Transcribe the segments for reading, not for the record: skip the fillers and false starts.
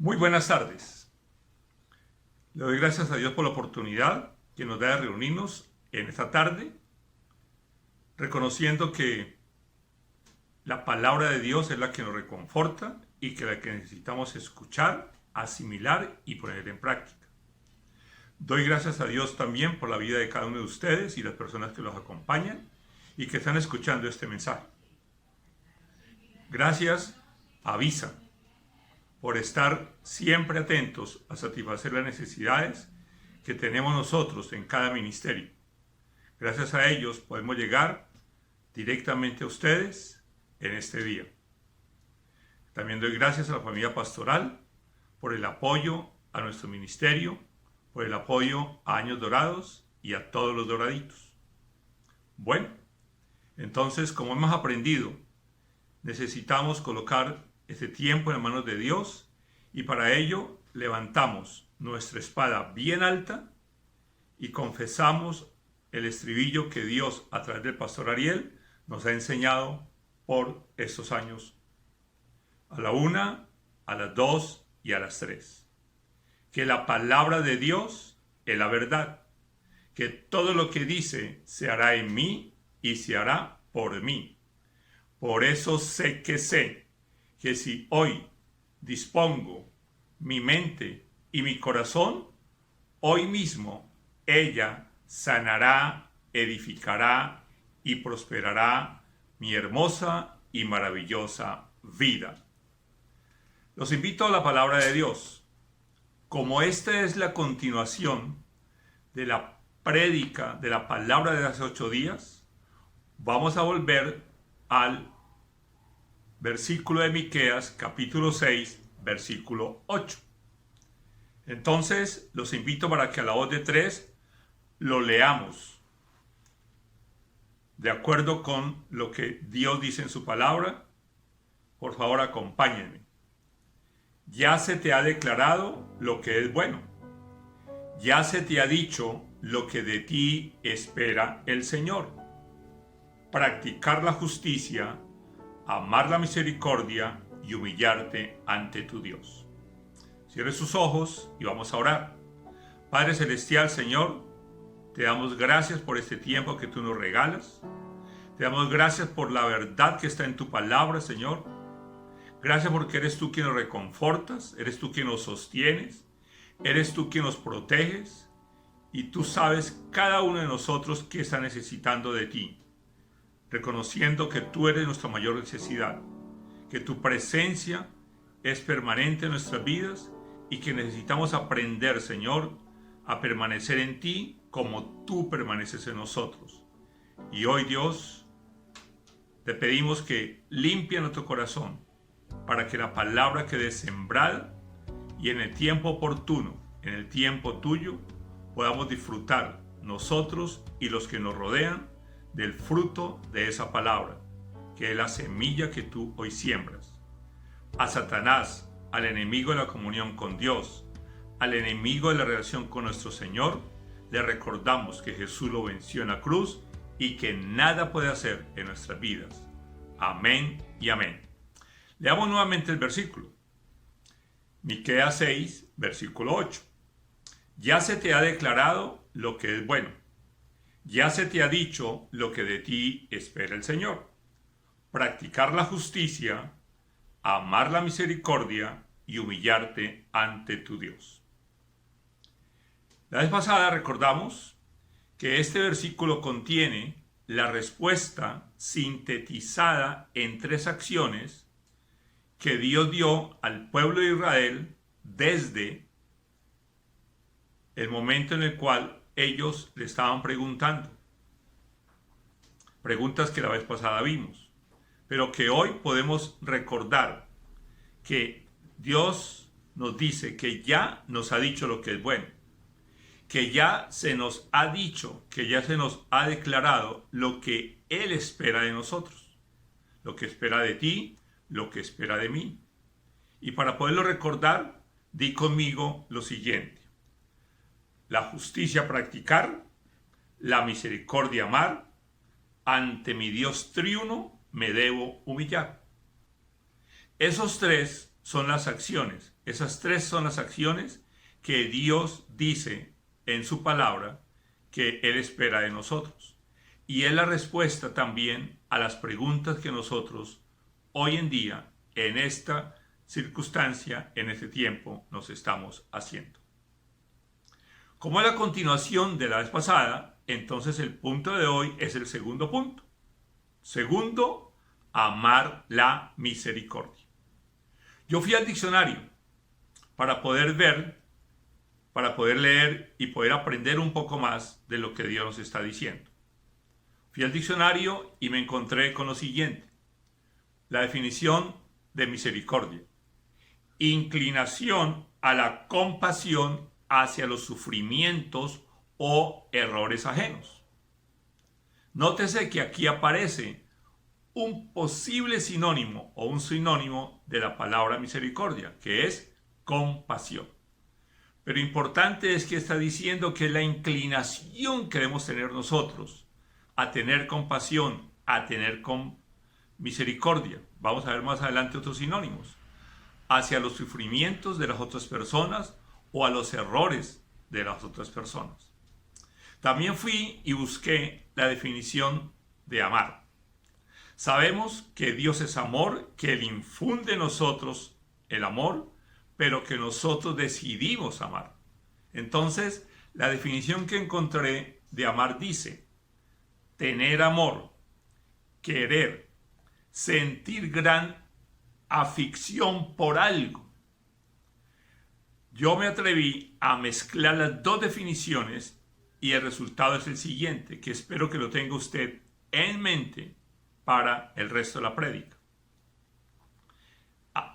Muy buenas tardes. Le doy gracias a Dios por la oportunidad que nos da de reunirnos en esta tarde, reconociendo que la palabra de Dios es la que nos reconforta y que la que necesitamos escuchar, asimilar y poner en práctica. Doy gracias a Dios también por la vida de cada uno de ustedes y las personas que los acompañan y que están escuchando este mensaje. Gracias a Visa por estar siempre atentos a satisfacer las necesidades que tenemos nosotros en cada ministerio. Gracias a ellos podemos llegar directamente a ustedes en este día. También doy gracias a la familia pastoral por el apoyo a nuestro ministerio, por el apoyo a Años Dorados y a todos los doraditos. Bueno, entonces, como hemos aprendido, necesitamos colocar este tiempo en las manos de Dios y para ello levantamos nuestra espada bien alta y confesamos el estribillo que Dios a través del pastor Ariel nos ha enseñado por estos años, a la 1, a las 2 y a las 3. Que la palabra de Dios es la verdad, que todo lo que dice se hará en mí y se hará por mí. Por eso sé que si hoy dispongo mi mente y mi corazón, hoy mismo ella sanará, edificará y prosperará mi hermosa y maravillosa vida. Los invito a la palabra de Dios. Como esta es la continuación de la prédica de la palabra de hace 8 días, vamos a volver al versículo de Miqueas, capítulo 6, versículo 8. Entonces, los invito para que a la voz de 3 lo leamos, de acuerdo con lo que Dios dice en su palabra. Por favor, acompáñenme. Ya se te ha declarado lo que es bueno. Ya se te ha dicho lo que de ti espera el Señor. Practicar la justicia, amar la misericordia y humillarte ante tu Dios. Cierre sus ojos y vamos a orar. Padre Celestial, Señor, te damos gracias por este tiempo que tú nos regalas. Te damos gracias por la verdad que está en tu palabra, Señor. Gracias porque eres tú quien nos reconfortas, eres tú quien nos sostienes, eres tú quien nos proteges y tú sabes cada uno de nosotros que está necesitando de ti. Reconociendo que tú eres nuestra mayor necesidad, que tu presencia es permanente en nuestras vidas y que necesitamos aprender, Señor, a permanecer en ti como tú permaneces en nosotros. Y hoy, Dios, te pedimos que limpie nuestro corazón para que la palabra quede sembrada y en el tiempo oportuno, en el tiempo tuyo, podamos disfrutar nosotros y los que nos rodean del fruto de esa palabra, que es la semilla que tú hoy siembras. A Satanás, al enemigo de la comunión con Dios, al enemigo de la relación con nuestro Señor, le recordamos que Jesús lo venció en la cruz y que nada puede hacer en nuestras vidas. Amén y amén. Leamos nuevamente el versículo. Miqueas 6, versículo 8. Ya se te ha declarado lo que es bueno. Ya se te ha dicho lo que de ti espera el Señor. Practicar la justicia, amar la misericordia y humillarte ante tu Dios. La vez pasada recordamos que este versículo contiene la respuesta sintetizada en 3 acciones que Dios dio al pueblo de Israel desde el momento en el cual ellos le estaban preguntando. Preguntas que la vez pasada vimos, pero que hoy podemos recordar que Dios nos dice que ya nos ha dicho lo que es bueno, que ya se nos ha dicho, que ya se nos ha declarado lo que Él espera de nosotros, lo que espera de ti, lo que espera de mí. Y para poderlo recordar, di conmigo lo siguiente. La justicia practicar, la misericordia amar, ante mi Dios triuno me debo humillar. Esos 3 son las acciones Esas tres son las acciones que Dios dice en su palabra que Él espera de nosotros. Y es la respuesta también a las preguntas que nosotros hoy en día, en esta circunstancia, en este tiempo, nos estamos haciendo. Como es la continuación de la vez pasada, entonces el punto de hoy es el segundo punto. Segundo, amar la misericordia. Yo fui al diccionario para poder ver, para poder leer y poder aprender un poco más de lo que Dios nos está diciendo. Fui al diccionario y me encontré con lo siguiente. La definición de misericordia: inclinación a la compasión hacia los sufrimientos o errores ajenos. Nótese que aquí aparece un posible sinónimo o un sinónimo de la palabra misericordia, que es compasión. Pero importante es que está diciendo que la inclinación que debemos tener nosotros a tener compasión, a tener misericordia. Vamos a ver más adelante otros sinónimos. Hacia los sufrimientos de las otras personas o a los errores de las otras personas. También fui y busqué la definición de amar. Sabemos que Dios es amor, que Él infunde en nosotros el amor, pero que nosotros decidimos amar. Entonces, la definición que encontré de amar dice: tener amor, querer, sentir gran afición por algo. Yo me atreví a mezclar las dos definiciones y el resultado es el siguiente, que espero que lo tenga usted en mente para el resto de la prédica.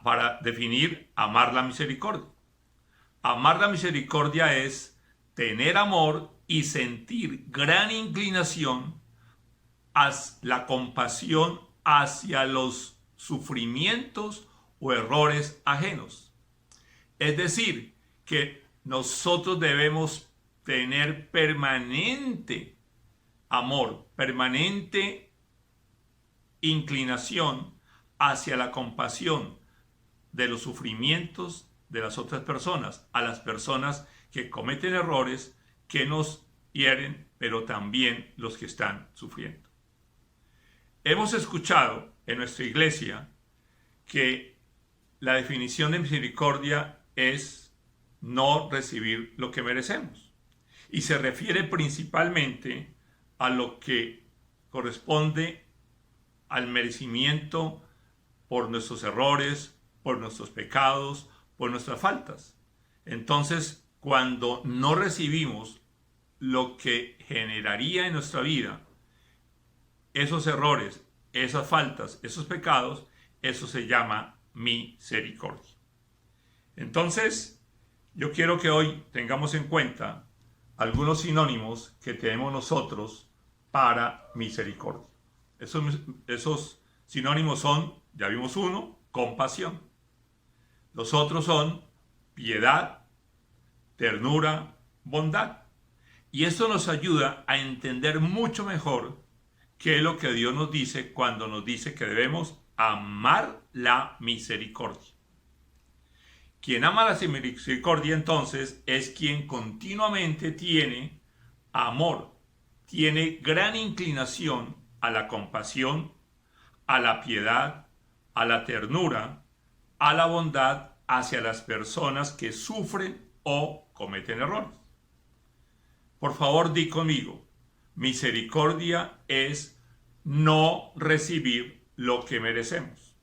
Para definir amar la misericordia. Amar la misericordia es tener amor y sentir gran inclinación a la compasión hacia los sufrimientos o errores ajenos. Es decir, que nosotros debemos tener permanente amor, permanente inclinación hacia la compasión de los sufrimientos de las otras personas, a las personas que cometen errores, que nos hieren, pero también los que están sufriendo. Hemos escuchado en nuestra iglesia que la definición de misericordia es no recibir lo que merecemos. Y se refiere principalmente a lo que corresponde al merecimiento por nuestros errores, por nuestros pecados, por nuestras faltas. Entonces, cuando no recibimos lo que generaría en nuestra vida esos errores, esas faltas, esos pecados, eso se llama misericordia. Entonces, yo quiero que hoy tengamos en cuenta algunos sinónimos que tenemos nosotros para misericordia. Esos sinónimos son, ya vimos uno, compasión. Los otros son piedad, ternura, bondad. Y esto nos ayuda a entender mucho mejor qué es lo que Dios nos dice cuando nos dice que debemos amar la misericordia. Quien ama la misericordia entonces es quien continuamente tiene amor, tiene gran inclinación a la compasión, a la piedad, a la ternura, a la bondad hacia las personas que sufren o cometen errores. Por favor, di conmigo: misericordia es no recibir lo que merecemos.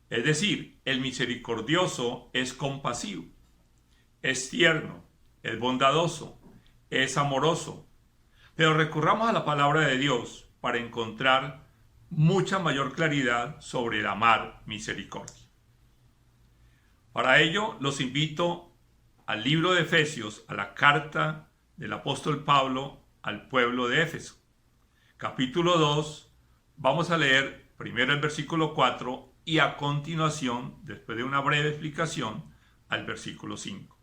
Es decir, el misericordioso es compasivo, es tierno, es bondadoso, es amoroso. Pero recurramos a la palabra de Dios para encontrar mucha mayor claridad sobre el amar misericordia. Para ello, los invito al libro de Efesios, a la carta del apóstol Pablo al pueblo de Éfeso. Capítulo 2, vamos a leer primero el versículo 4 y a continuación, después de una breve explicación, al versículo 5.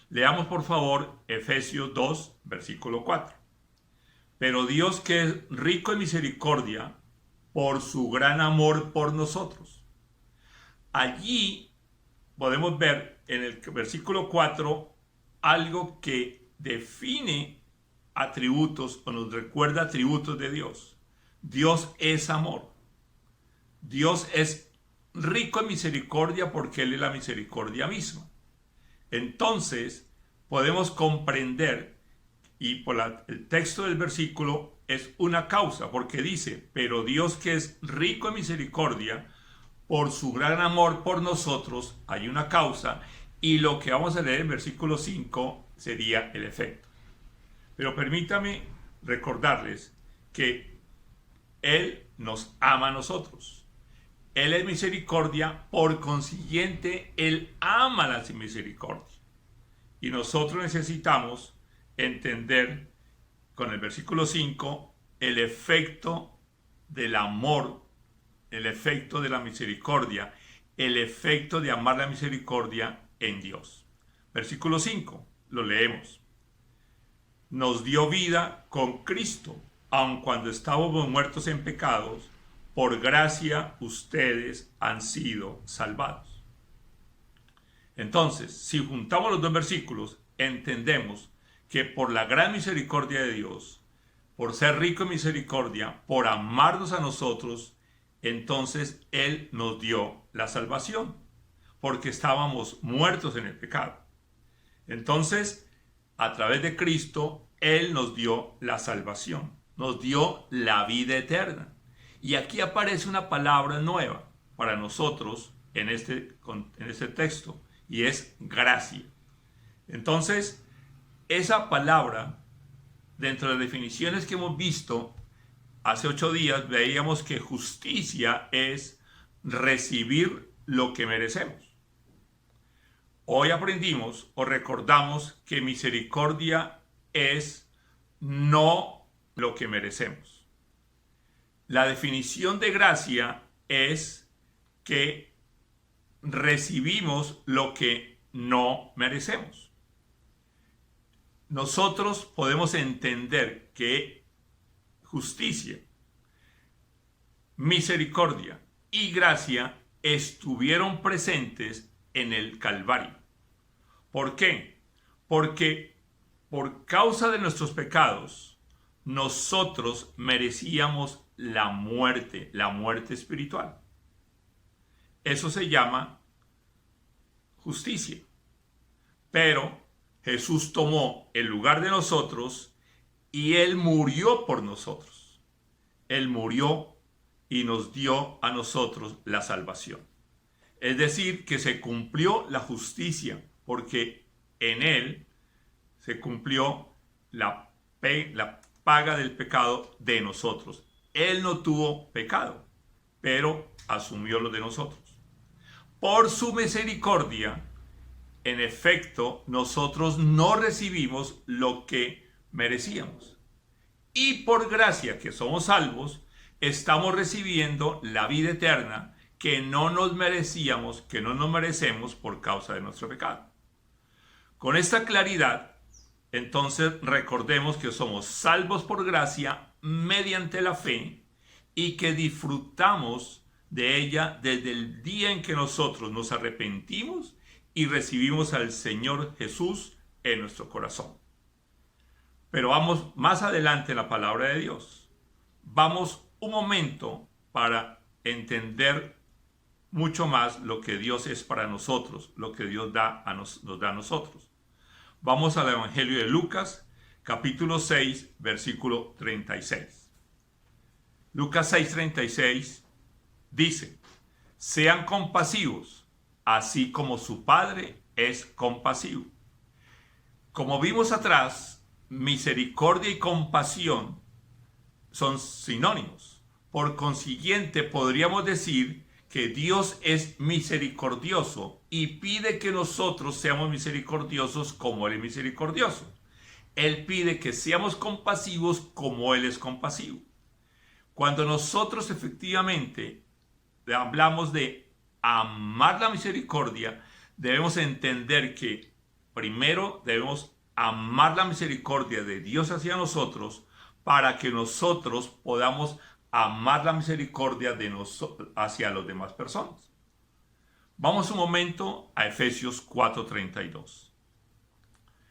Leamos por favor Efesios 2, versículo 4. Pero Dios, que es rico en misericordia, por su gran amor por nosotros. Allí podemos ver en el versículo 4 algo que define atributos o nos recuerda atributos de Dios. Dios es amor. Dios es rico en misericordia porque Él es la misericordia misma. Entonces podemos comprender, y por el texto del versículo es una causa, porque dice, pero Dios que es rico en misericordia, por su gran amor por nosotros, hay una causa, y lo que vamos a leer en versículo 5 sería el efecto. Pero permítame recordarles que Él nos ama a nosotros. Él es misericordia, por consiguiente, Él ama la misericordia. Y nosotros necesitamos entender con el versículo 5 el efecto del amor, el efecto de la misericordia, el efecto de amar la misericordia en Dios. Versículo 5, lo leemos. Nos dio vida con Cristo, aun cuando estábamos muertos en pecados, por gracia ustedes han sido salvados. Entonces, si juntamos los dos versículos, entendemos que por la gran misericordia de Dios, por ser rico en misericordia, por amarnos a nosotros, entonces Él nos dio la salvación, porque estábamos muertos en el pecado. Entonces, a través de Cristo, Él nos dio la salvación, nos dio la vida eterna. Y aquí aparece una palabra nueva para nosotros en este texto, y es gracia. Entonces, esa palabra, dentro de las definiciones que hemos visto, hace 8 días veíamos que justicia es recibir lo que merecemos. Hoy aprendimos o recordamos que misericordia es no lo que merecemos. La definición de gracia es que recibimos lo que no merecemos. Nosotros podemos entender que justicia, misericordia y gracia estuvieron presentes en el Calvario. ¿Por qué? Porque por causa de nuestros pecados, nosotros merecíamos la muerte espiritual. Eso se llama justicia. Pero Jesús tomó el lugar de nosotros y Él murió por nosotros. Él murió y nos dio a nosotros la salvación. Es decir, que se cumplió la justicia, porque en Él se cumplió la paga del pecado de nosotros. Él no tuvo pecado, pero asumió lo de nosotros. Por su misericordia, en efecto, nosotros no recibimos lo que merecíamos. Y por gracia que somos salvos, estamos recibiendo la vida eterna que no nos merecíamos, que no nos merecemos por causa de nuestro pecado. Con esta claridad, entonces recordemos que somos salvos por gracia mediante la fe y que disfrutamos de ella desde el día en que nosotros nos arrepentimos y recibimos al Señor Jesús en nuestro corazón. Pero vamos más adelante en la palabra de Dios. Vamos un momento para entender mucho más lo que Dios es para nosotros, lo que Dios nos da a nosotros. Vamos al Evangelio de Lucas, capítulo 6, versículo 36. Lucas 6, 36 dice: sean compasivos, así como su Padre es compasivo. Como vimos atrás, misericordia y compasión son sinónimos. Por consiguiente, podríamos decir que Dios es misericordioso y pide que nosotros seamos misericordiosos como Él es misericordioso. Él pide que seamos compasivos como Él es compasivo. Cuando nosotros efectivamente hablamos de amar la misericordia, debemos entender que primero debemos amar la misericordia de Dios hacia nosotros para que nosotros podamos amar la misericordia hacia las demás personas. Vamos un momento a Efesios 4:32.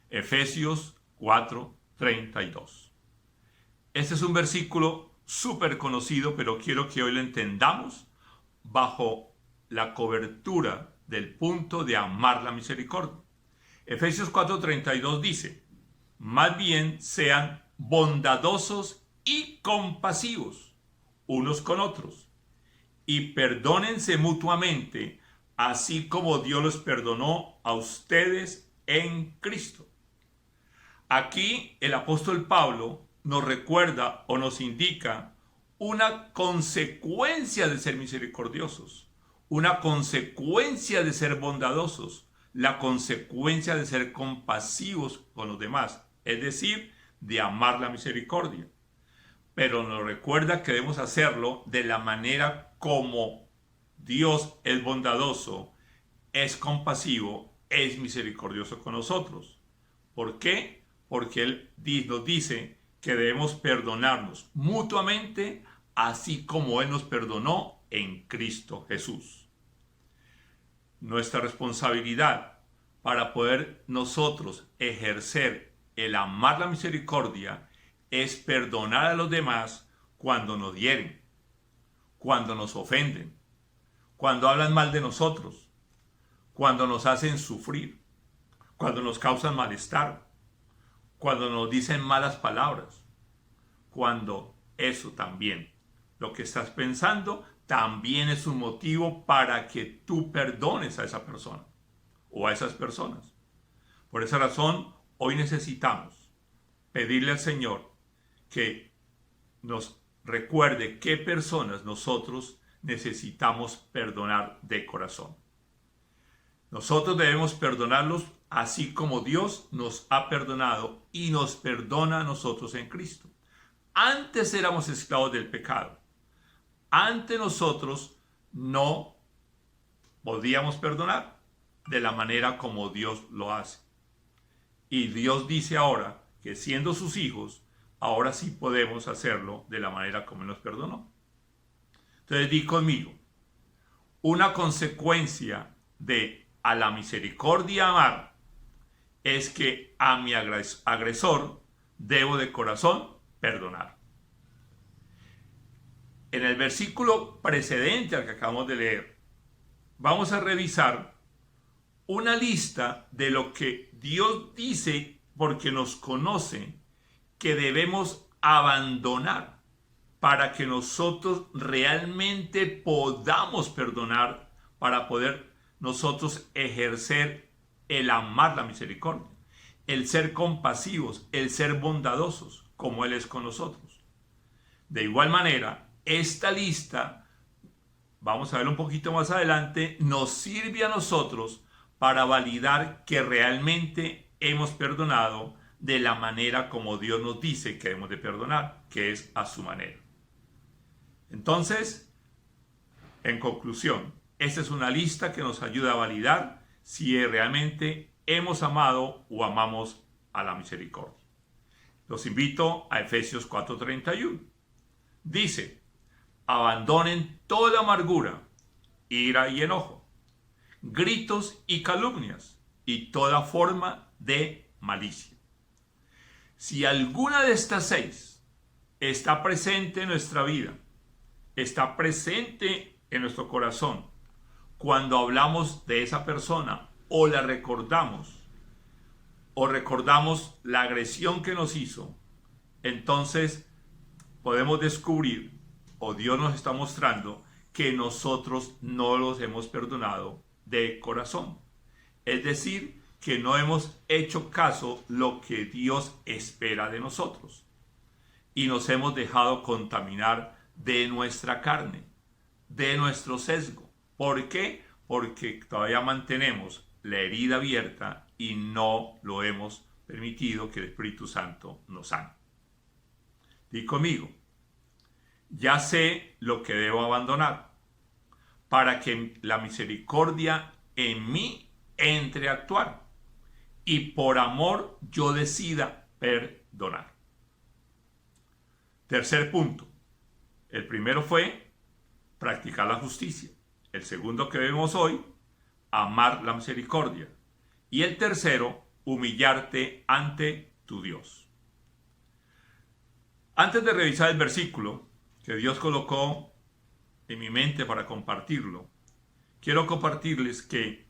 Efesios 4:32. Este es un versículo súper conocido, pero quiero que hoy lo entendamos bajo la cobertura del punto de amar la misericordia. Efesios 4:32 dice: más bien sean bondadosos y compasivos unos con otros, y perdónense mutuamente, así como Dios los perdonó a ustedes en Cristo. Aquí el apóstol Pablo nos recuerda o nos indica una consecuencia de ser misericordiosos, una consecuencia de ser bondadosos, la consecuencia de ser compasivos con los demás, es decir, de amar la misericordia. Pero nos recuerda que debemos hacerlo de la manera como Dios es bondadoso, es compasivo, es misericordioso con nosotros. ¿Por qué? Porque Él nos dice que debemos perdonarnos mutuamente, así como Él nos perdonó en Cristo Jesús. Nuestra responsabilidad para poder nosotros ejercer el amar la misericordia es perdonar a los demás cuando nos hieren, cuando nos ofenden, cuando hablan mal de nosotros, cuando nos hacen sufrir, cuando nos causan malestar, cuando nos dicen malas palabras, cuando eso también, lo que estás pensando, también es un motivo para que tú perdones a esa persona o a esas personas. Por esa razón, hoy necesitamos pedirle al Señor que nos recuerde qué personas nosotros necesitamos perdonar de corazón. Nosotros debemos perdonarlos así como Dios nos ha perdonado y nos perdona a nosotros en Cristo. Antes éramos esclavos del pecado. Antes nosotros no podíamos perdonar de la manera como Dios lo hace. Y Dios dice ahora que siendo sus hijos, ahora sí podemos hacerlo de la manera como Él nos perdonó. Entonces di conmigo, una consecuencia de a la misericordia amar es que a mi agresor debo de corazón perdonar. En el versículo precedente al que acabamos de leer, vamos a revisar una lista de lo que Dios dice porque nos conoce que debemos abandonar para que nosotros realmente podamos perdonar, para poder nosotros ejercer el amar la misericordia, el ser compasivos, el ser bondadosos, como Él es con nosotros. De igual manera, esta lista, vamos a ver un poquito más adelante, nos sirve a nosotros para validar que realmente hemos perdonado de la manera como Dios nos dice que debemos de perdonar, que es a su manera. Entonces, en conclusión, esta es una lista que nos ayuda a validar si realmente hemos amado o amamos a la misericordia. Los invito a Efesios 4:31. Dice: abandonen toda amargura, ira y enojo, gritos y calumnias y toda forma de malicia. Si alguna de estas 6 está presente en nuestra vida, está presente en nuestro corazón, cuando hablamos de esa persona o la recordamos, o recordamos la agresión que nos hizo, entonces podemos descubrir, o Dios nos está mostrando, que nosotros no los hemos perdonado de corazón. Es decir, que no hemos hecho caso lo que Dios espera de nosotros. Y nos hemos dejado contaminar de nuestra carne, de nuestro sesgo. ¿Por qué? Porque todavía mantenemos la herida abierta y no lo hemos permitido que el Espíritu Santo nos sane. Di conmigo, ya sé lo que debo abandonar para que la misericordia en mí entre a actuar y por amor yo decida perdonar. Tercer punto. El primero fue practicar la justicia. El segundo que vemos hoy, amar la misericordia. Y el tercero, humillarte ante tu Dios. Antes de revisar el versículo que Dios colocó en mi mente para compartirlo, quiero compartirles que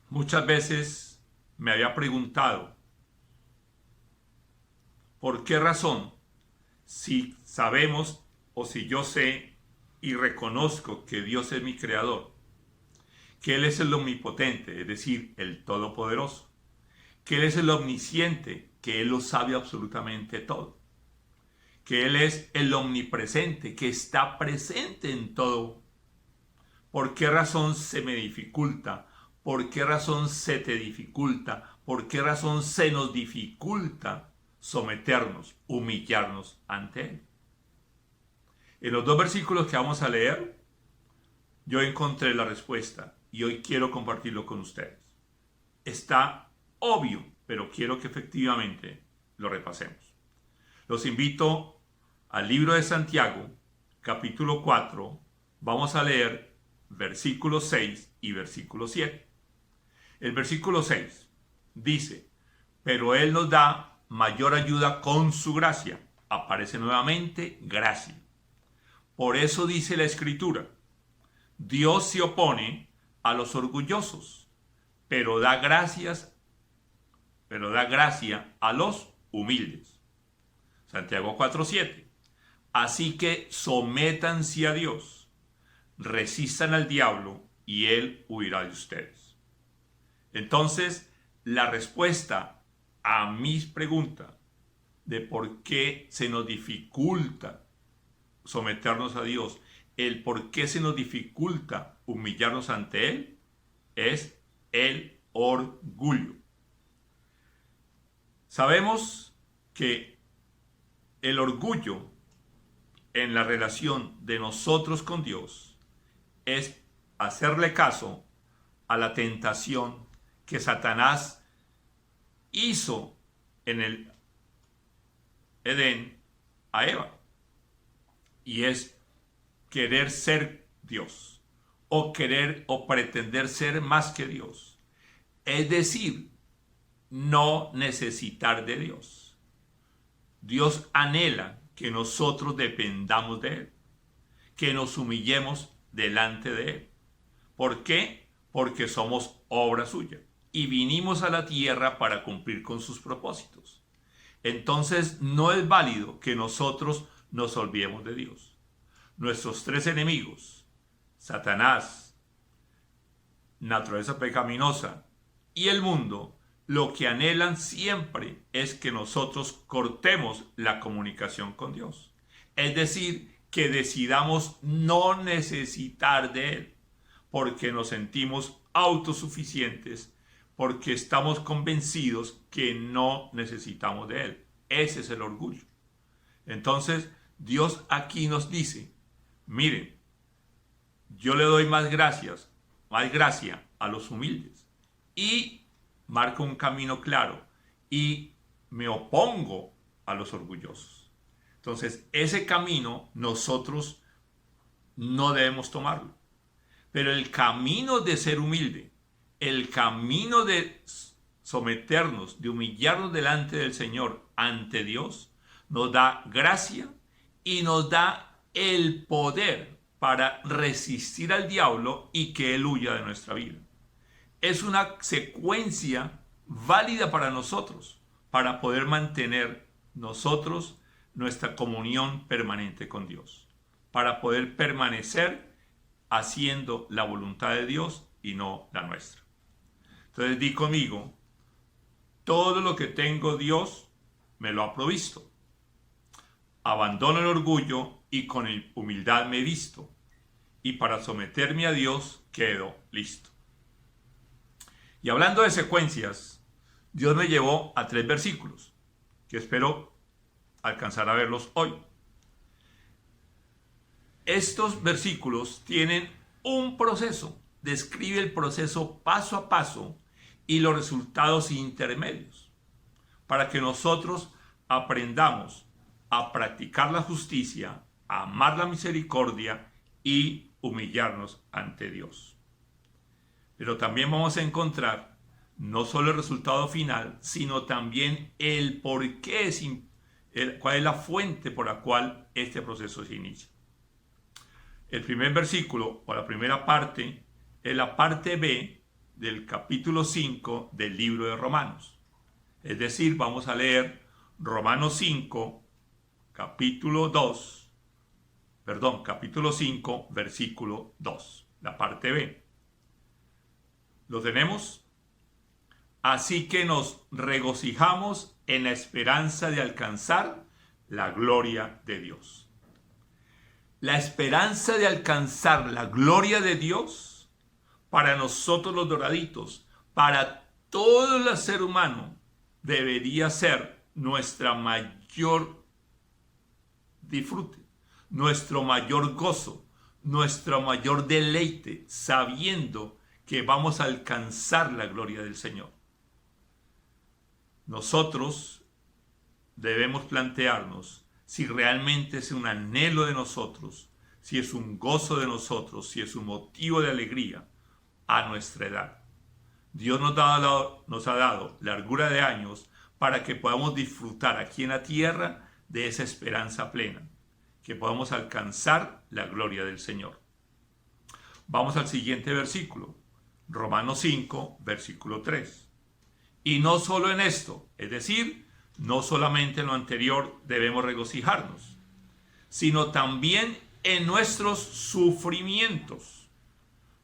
muchas veces me había preguntado por qué razón, si sabemos o si yo sé y reconozco que Dios es mi creador, que Él es el omnipotente, es decir, el todopoderoso, que Él es el omnisciente, que Él lo sabe absolutamente todo, que Él es el omnipresente, que está presente en todo. ¿Por qué razón se me dificulta? ¿Por qué razón se te dificulta? ¿Por qué razón se nos dificulta someternos, humillarnos ante Él? En los dos versículos que vamos a leer, yo encontré la respuesta y hoy quiero compartirlo con ustedes. Está obvio, pero quiero que efectivamente lo repasemos. Los invito al libro de Santiago, capítulo 4, vamos a leer versículo 6 y versículo 7. El versículo 6 dice, pero Él nos da mayor ayuda con su gracia. Aparece nuevamente gracia. Por eso dice la Escritura, Dios se opone a los orgullosos, pero da gracia a los humildes. Santiago 4:7. Así que sométanse a Dios, resistan al diablo y él huirá de ustedes. Entonces, la respuesta a mis preguntas de por qué se nos dificulta someternos a Dios, el por qué se nos dificulta humillarnos ante Él, es el orgullo. Sabemos que el orgullo en la relación de nosotros con Dios es hacerle caso a la tentación que Satanás hizo en el Edén a Eva. Y es querer ser Dios o querer o pretender ser más que Dios. Es decir, no necesitar de Dios. Dios anhela que nosotros dependamos de Él, que nos humillemos delante de Él. ¿Por qué? Porque somos obra suya y vinimos a la tierra para cumplir con sus propósitos. Entonces no es válido que nosotros nos olvidemos de Dios. Nuestros tres enemigos, Satanás, naturaleza pecaminosa y el mundo, lo que anhelan siempre es que nosotros cortemos la comunicación con Dios. Es decir, que decidamos no necesitar de Él, porque nos sentimos autosuficientes, porque estamos convencidos que no necesitamos de Él. Ese es el orgullo. Entonces, Dios aquí nos dice, miren, yo le doy más gracia a los humildes y marco un camino claro y me opongo a los orgullosos. Entonces, ese camino nosotros no debemos tomarlo. Pero el camino de ser humilde, el camino de someternos, de humillarnos delante del Señor, ante Dios, nos da gracia y nos da el poder para resistir al diablo y que él huya de nuestra vida. Es una secuencia válida para nosotros, para poder mantener nosotros nuestra comunión permanente con Dios, para poder permanecer haciendo la voluntad de Dios y no la nuestra. Entonces di conmigo, todo lo que tengo Dios me lo ha provisto. Abandono el orgullo y con humildad me visto, y para someterme a Dios quedo listo. Y hablando de secuencias, Dios me llevó a 3 versículos, que espero alcanzar a verlos hoy. Estos versículos tienen un proceso, describe el proceso paso a paso y los resultados intermedios, para que nosotros aprendamos a practicar la justicia, a amar la misericordia y humillarnos ante Dios. Pero también vamos a encontrar no solo el resultado final, sino también el por qué, cuál es la fuente por la cual este proceso se inicia. El primer versículo, o la primera parte, es la parte B del capítulo 5 del libro de Romanos. Es decir, vamos a leer Romanos 5, capítulo 5, versículo 2, la parte B. ¿Lo tenemos? Así que nos regocijamos en la esperanza de alcanzar la gloria de Dios. La esperanza de alcanzar la gloria de Dios, para nosotros los doraditos, para todo el ser humano, debería ser nuestra mayor disfrute, nuestro mayor gozo, nuestro mayor deleite, sabiendo que vamos a alcanzar la gloria del Señor. Nosotros debemos plantearnos si realmente es un anhelo de nosotros, si es un gozo de nosotros, si es un motivo de alegría a nuestra edad. Dios nos ha dado largura de años para que podamos disfrutar aquí en la tierra de esa esperanza plena, que podamos alcanzar la gloria del Señor. Vamos al siguiente versículo, Romanos 5, versículo 3. Y no solo en esto, es decir, no solamente en lo anterior debemos regocijarnos, sino también en nuestros sufrimientos,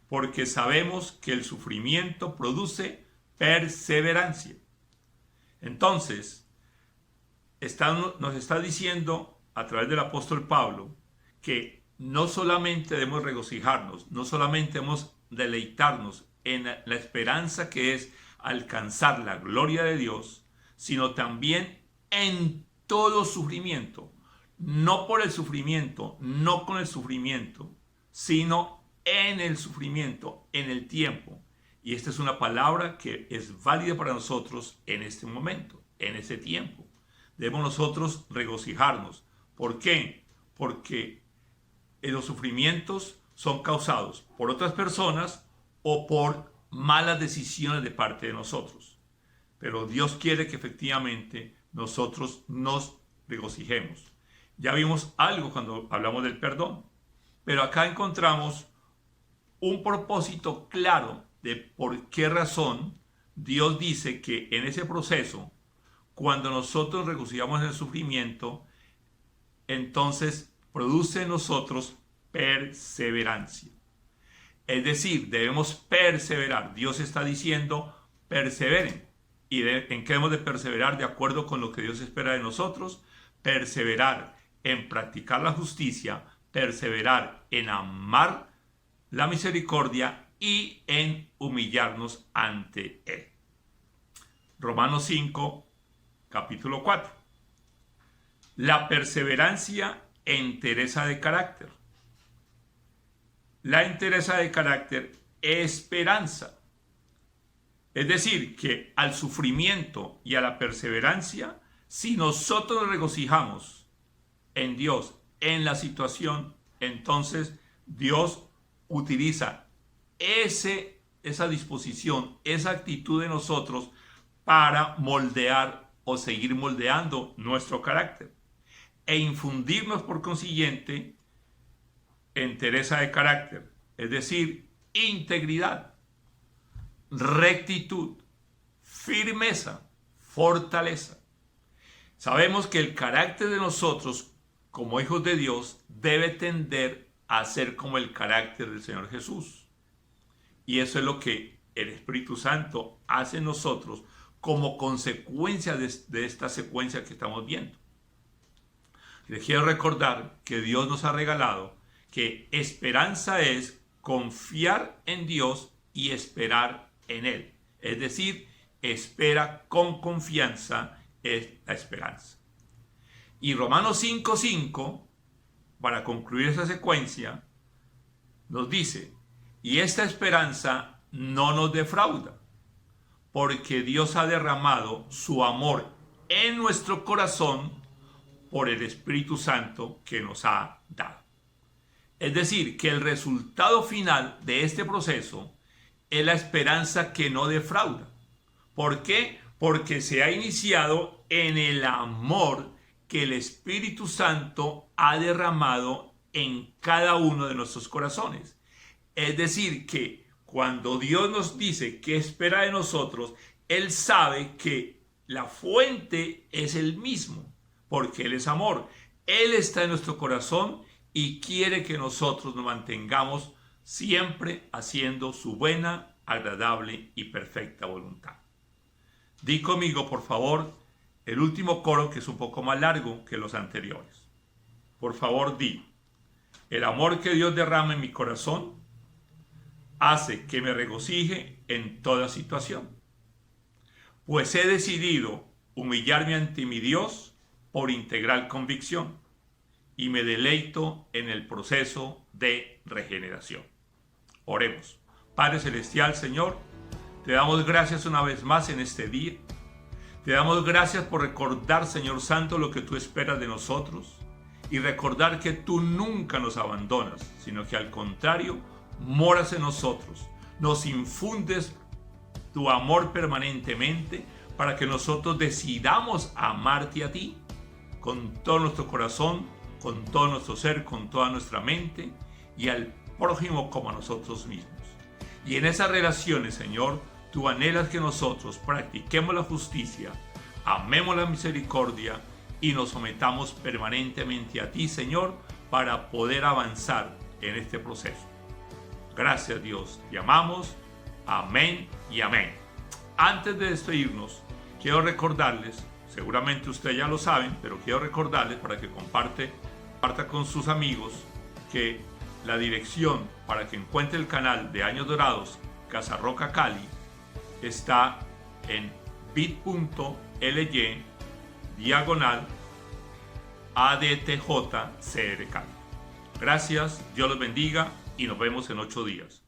porque sabemos que el sufrimiento produce perseverancia. Entonces, nos está diciendo a través del apóstol Pablo que no solamente debemos regocijarnos, no solamente debemos deleitarnos en la esperanza que es alcanzar la gloria de Dios, sino también en todo sufrimiento, no por el sufrimiento, no con el sufrimiento, sino en el sufrimiento, en el tiempo. Y esta es una palabra que es válida para nosotros en este momento, en ese tiempo. Debemos nosotros regocijarnos. ¿Por qué? Porque los sufrimientos son causados por otras personas o por malas decisiones de parte de nosotros. Pero Dios quiere que efectivamente nosotros nos regocijemos. Ya vimos algo cuando hablamos del perdón, pero acá encontramos un propósito claro de por qué razón Dios dice que en ese proceso, cuando nosotros regocijamos en el sufrimiento, entonces produce en nosotros perseverancia. Es decir, debemos perseverar. Dios está diciendo, perseveren. ¿Y en qué debemos de perseverar? De acuerdo con lo que Dios espera de nosotros. Perseverar en practicar la justicia, perseverar en amar la misericordia y en humillarnos ante Él. Romanos 5, capítulo 4. La perseverancia entereza de carácter. La entereza de carácter, esperanza. Es decir, que al sufrimiento y a la perseverancia, si nosotros nos regocijamos en Dios, en la situación, entonces Dios utiliza esa disposición, esa actitud de nosotros para moldear o seguir moldeando nuestro carácter e infundirnos por consiguiente entereza de carácter, es decir, integridad, rectitud, firmeza, fortaleza. Sabemos que el carácter de nosotros como hijos de Dios debe tender a ser como el carácter del Señor Jesús. Y eso es lo que el Espíritu Santo hace en nosotros como consecuencia de esta secuencia que estamos viendo. Les quiero recordar que Dios nos ha regalado que esperanza es confiar en Dios y esperar en Él. Es decir, espera con confianza es la esperanza. Y Romanos 5:5, para concluir esa secuencia, nos dice, y esta esperanza no nos defrauda, porque Dios ha derramado su amor en nuestro corazón por el Espíritu Santo que nos ha dado. Es decir, que el resultado final de este proceso es la esperanza que no defrauda. ¿Por qué? Porque se ha iniciado en el amor que el Espíritu Santo ha derramado en cada uno de nuestros corazones. Es decir, que cuando Dios nos dice qué espera de nosotros, Él sabe que la fuente es el mismo, porque Él es amor. Él está en nuestro corazón y quiere que nosotros nos mantengamos siempre haciendo su buena, agradable y perfecta voluntad. Di conmigo, por favor, el último coro, que es un poco más largo que los anteriores. Por favor, di: el amor que Dios derrama en mi corazón hace que me regocije en toda situación, pues he decidido humillarme ante mi Dios por integral convicción y me deleito en el proceso de regeneración. Oremos. Padre Celestial, Señor, te damos gracias una vez más en este día. Te damos gracias por recordar, Señor Santo, lo que tú esperas de nosotros y recordar que tú nunca nos abandonas, sino que al contrario, moras en nosotros, nos infundes tu amor permanentemente para que nosotros decidamos amarte a ti con todo nuestro corazón, con todo nuestro ser, con toda nuestra mente y al prójimo como a nosotros mismos. Y en esas relaciones, Señor, tú anhelas que nosotros practiquemos la justicia, amemos la misericordia y nos sometamos permanentemente a ti, Señor, para poder avanzar en este proceso. Gracias, Dios, te amamos. Amén y amén. Antes de despedirnos, quiero recordarles, seguramente ustedes ya lo saben, pero quiero recordarles para que comparta con sus amigos, que la dirección para que encuentre el canal de Años Dorados Casa Roca Cali está en bit.ly/ADTJ CR Cali. Gracias, Dios los bendiga y nos vemos en 8 días.